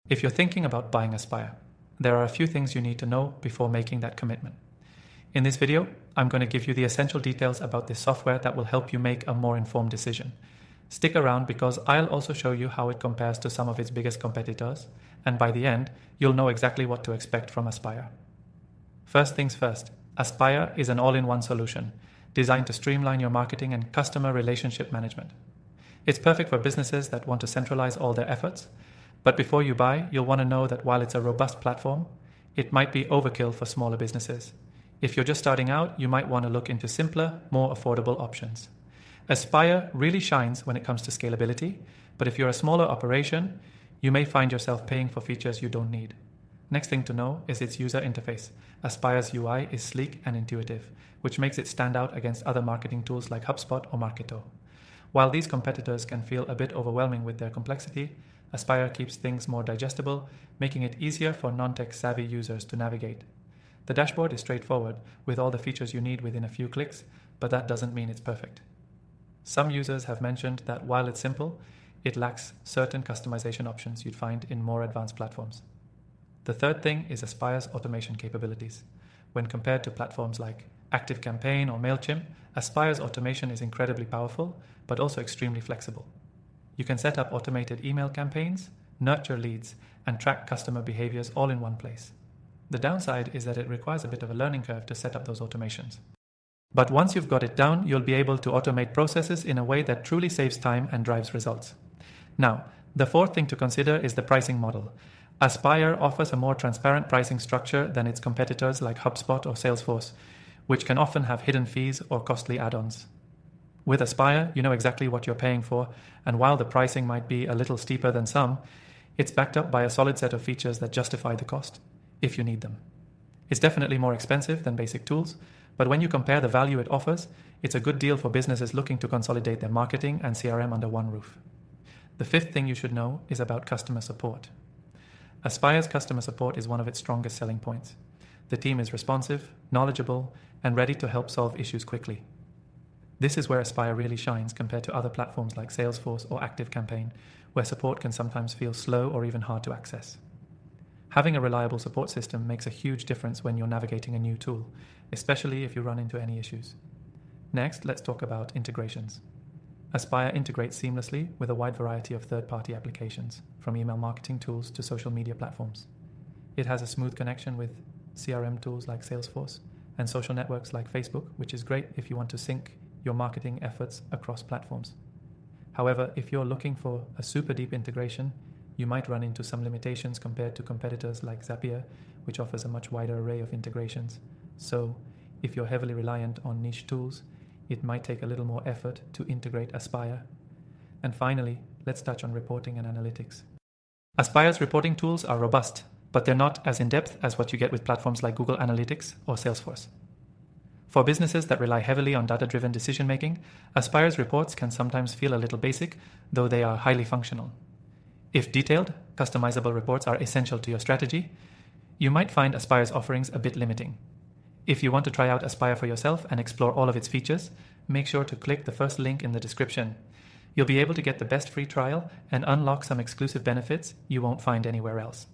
If you're thinking about buying Aspire, there are a few things you need to know before making that commitment. In this video, I'm going to give you the essential details about this software that will help you make a more informed decision. Stick around because I'll also show you how it compares to some of its biggest competitors, and by the end, you'll know exactly what to expect from Aspire. First things first, Aspire is an all-in-one solution designed to streamline your marketing and customer relationship management. It's perfect for businesses that want to centralize all their efforts, but before you buy, you'll want to know that while it's a robust platform, it might be overkill for smaller businesses. If you're just starting out, you might want to look into simpler, more affordable options. Aspire really shines when it comes to scalability, but if you're a smaller operation, you may find yourself paying for features you don't need. Next thing to know is its user interface. Aspire's UI is sleek and intuitive, which makes it stand out against other marketing tools like HubSpot or Marketo. While these competitors can feel a bit overwhelming with their complexity, Aspire keeps things more digestible, making it easier for non-tech savvy users to navigate. The dashboard is straightforward, with all the features you need within a few clicks, but that doesn't mean it's perfect. Some users have mentioned that while it's simple, it lacks certain customization options you'd find in more advanced platforms. The third thing is Aspire's automation capabilities. When compared to platforms like ActiveCampaign or MailChimp, Aspire's automation is incredibly powerful, but also extremely flexible. You can set up automated email campaigns, nurture leads, and track customer behaviors all in one place. The downside is that it requires a bit of a learning curve to set up those automations. But once you've got it down, you'll be able to automate processes in a way that truly saves time and drives results. Now, the fourth thing to consider is the pricing model. Aspire offers a more transparent pricing structure than its competitors like HubSpot or Salesforce, which can often have hidden fees or costly add-ons. With Aspire, you know exactly what you're paying for, and while the pricing might be a little steeper than some, it's backed up by a solid set of features that justify the cost, if you need them. It's definitely more expensive than basic tools, but when you compare the value it offers, it's a good deal for businesses looking to consolidate their marketing and CRM under one roof. The fifth thing you should know is about customer support. Aspire's customer support is one of its strongest selling points. The team is responsive, knowledgeable, and ready to help solve issues quickly. This is where Aspire really shines compared to other platforms like Salesforce or ActiveCampaign, where support can sometimes feel slow or even hard to access. Having a reliable support system makes a huge difference when you're navigating a new tool, especially if you run into any issues. Next, let's talk about integrations. Aspire integrates seamlessly with a wide variety of third-party applications, from email marketing tools to social media platforms. It has a smooth connection with CRM tools like Salesforce and social networks like Facebook, which is great if you want to sync your marketing efforts across platforms. However, if you're looking for a super deep integration, you might run into some limitations compared to competitors like Zapier, which offers a much wider array of integrations. So, if you're heavily reliant on niche tools, it might take a little more effort to integrate Aspire. And finally, let's touch on reporting and analytics. Aspire's reporting tools are robust, but they're not as in-depth as what you get with platforms like Google Analytics or Salesforce. For businesses that rely heavily on data-driven decision-making, Aspire's reports can sometimes feel a little basic, though they are highly functional. If detailed, customizable reports are essential to your strategy, you might find Aspire's offerings a bit limiting. If you want to try out Aspire for yourself and explore all of its features, make sure to click the first link in the description. You'll be able to get the best free trial and unlock some exclusive benefits you won't find anywhere else.